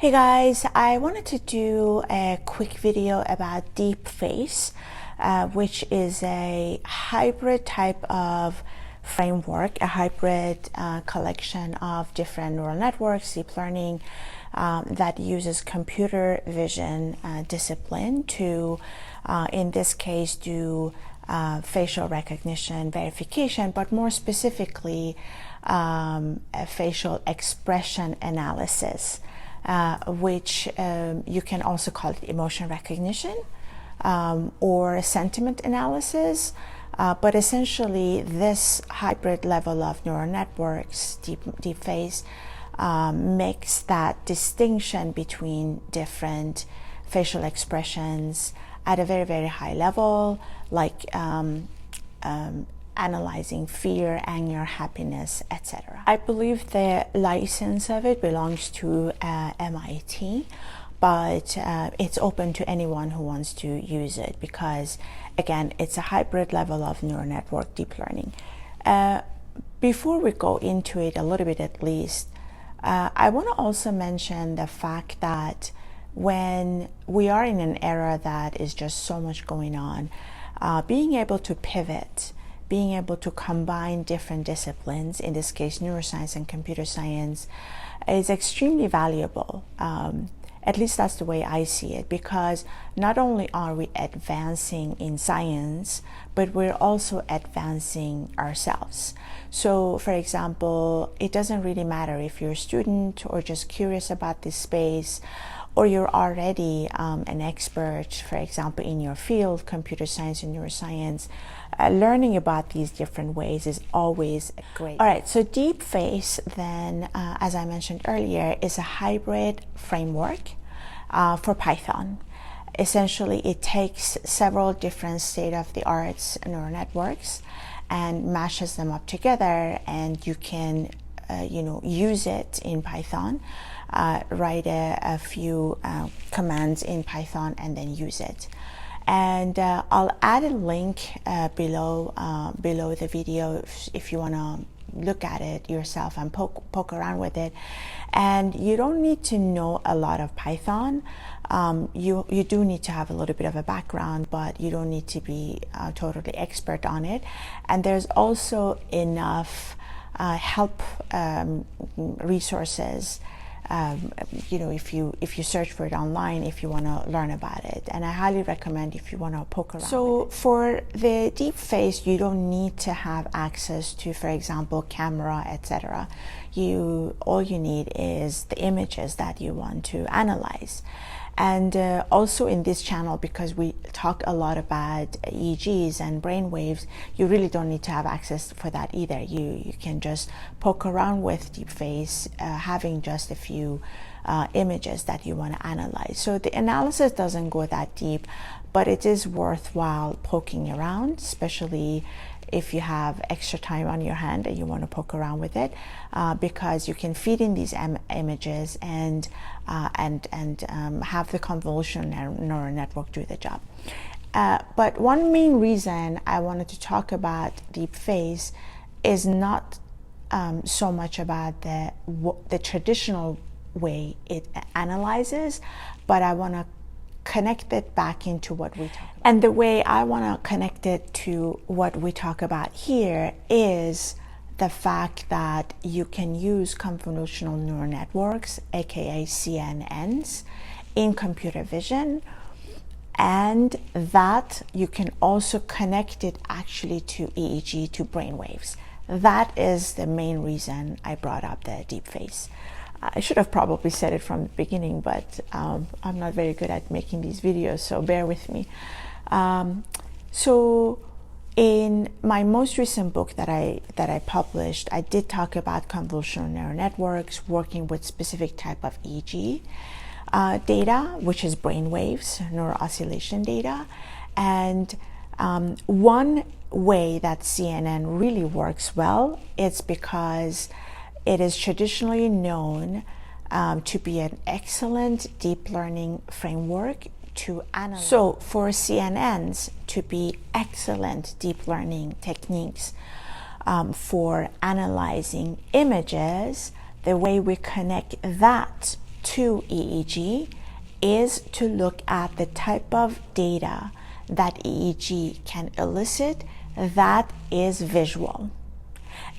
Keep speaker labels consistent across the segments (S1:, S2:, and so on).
S1: Hey guys, I wanted to do a quick video about Deepface, which is a hybrid type of framework, a hybrid collection of different neural networks, deep learning, that uses computer vision discipline to, in this case, do facial recognition verification, but more specifically, a facial expression analysis. Which you can also call it emotion recognition or sentiment analysis. But essentially, this hybrid level of neural networks, Deepface, makes that distinction between different facial expressions at a very, very high level, like analyzing fear, anger, happiness, etc. I believe the license of it belongs to MIT, but it's open to anyone who wants to use it because, again, it's a hybrid level of neural network deep learning. Before we go into it a little bit at least, I want to also mention the fact that when we are in an era that is just so much going on, being able to pivot, being able to combine different disciplines, in this case neuroscience and computer science, is extremely valuable. At least that's the way I see it, because not only are we advancing in science, but we're also advancing ourselves. So, for example, it doesn't really matter if you're a student or just curious about this space, or you're already an expert, for example, in your field, computer science and neuroscience. Learning about these different ways is always great. All right, so Deepface then, as I mentioned earlier, is a hybrid framework for Python. Essentially, it takes several different state-of-the-art neural networks and mashes them up together, and you can use it in Python, write a few commands in Python and then use it. And I'll add a link below the video if you want to look at it yourself and poke around with it. And you don't need to know a lot of Python. You do need to have a little bit of a background, but you don't need to be totally expert on it. And there's also enough help resources, if you search for it online, if you want to learn about it. And I highly recommend if you want to poke around. So for the Deepface, you don't need to have access to, for example, camera, etc. All you need is the images that you want to analyze. And also in this channel, because we talk a lot about EEGs and brainwaves, you really don't need to have access for that either. You can just poke around with Deepface, having just a few images that you want to analyze. So the analysis doesn't go that deep, but it is worthwhile poking around, especially if you have extra time on your hand and you want to poke around with it, because you can feed in these images and have the convolutional neural network do the job. But one main reason I wanted to talk about Deepface is not so much about the traditional way it analyzes, but I want to connect it back into what we talk about. And the way I want to connect it to what we talk about here is the fact that you can use convolutional neural networks, aka CNNs, in computer vision, and that you can also connect it actually to EEG, to brainwaves. That is the main reason I brought up the Deepface. I should have probably said it from the beginning, but I'm not very good at making these videos, so bear with me. So in my most recent book that I published, I did talk about convolutional neural networks working with specific type of EEG data, which is brainwaves, neural oscillation data. And one way that CNN really works well is because it is traditionally known to be an excellent deep learning framework to analyze. So for CNNs to be excellent deep learning techniques for analyzing images, the way we connect that to EEG is to look at the type of data that EEG can elicit that is visual.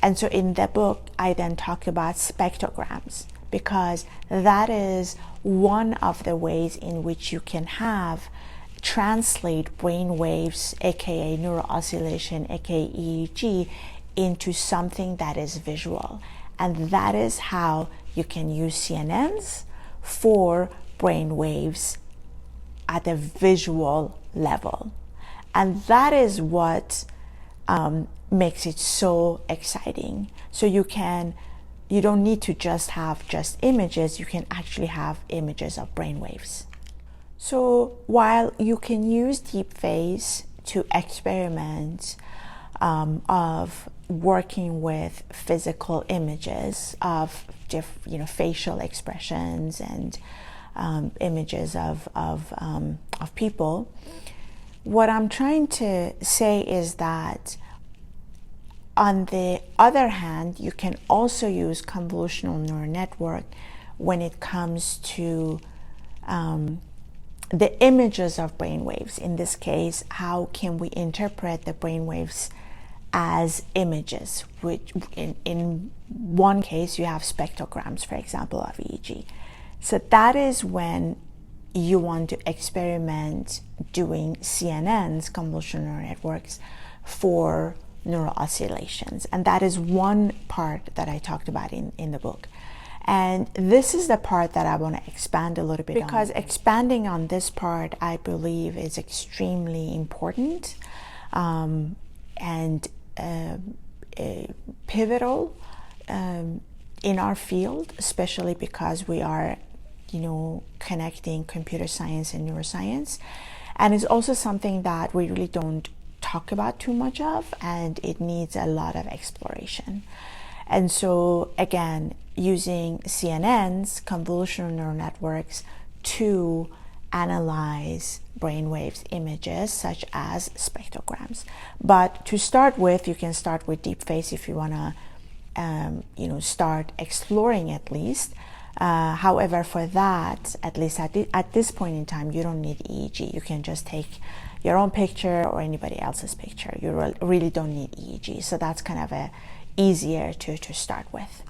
S1: And so in the book, I then talk about spectrograms, because that is one of the ways in which you can translate brain waves, aka neural oscillation, aka EEG, into something that is visual. And that is how you can use CNNs for brain waves at a visual level. And that is what makes it so exciting. So you don't need to just have just images, you can actually have images of brain waves. So while you can use Deepface to experiment of working with physical images of facial expressions and images of people, what I'm trying to say is that on the other hand, you can also use convolutional neural network when it comes to the images of brainwaves. In this case, how can we interpret the brainwaves as images, which in one case you have spectrograms, for example, of EEG. So that is when you want to experiment doing CNNs, convolutional neural networks, for neural oscillations. And that is one part that I talked about in the book. And this is the part that I want to expand a little bit on. Because expanding on this part, I believe, is extremely important and pivotal in our field, especially because we are, connecting computer science and neuroscience. And it's also something that we really don't talk about too much of, and it needs a lot of exploration. And so again, using CNNs, convolutional neural networks, to analyze brainwaves images such as spectrograms. But to start with, you can start with Deepface if you want to start exploring at least. However, for that, at least at this point in time, you don't need EEG. You can just take your own picture or anybody else's picture. You really don't need EEG. So that's kind of easier to start with.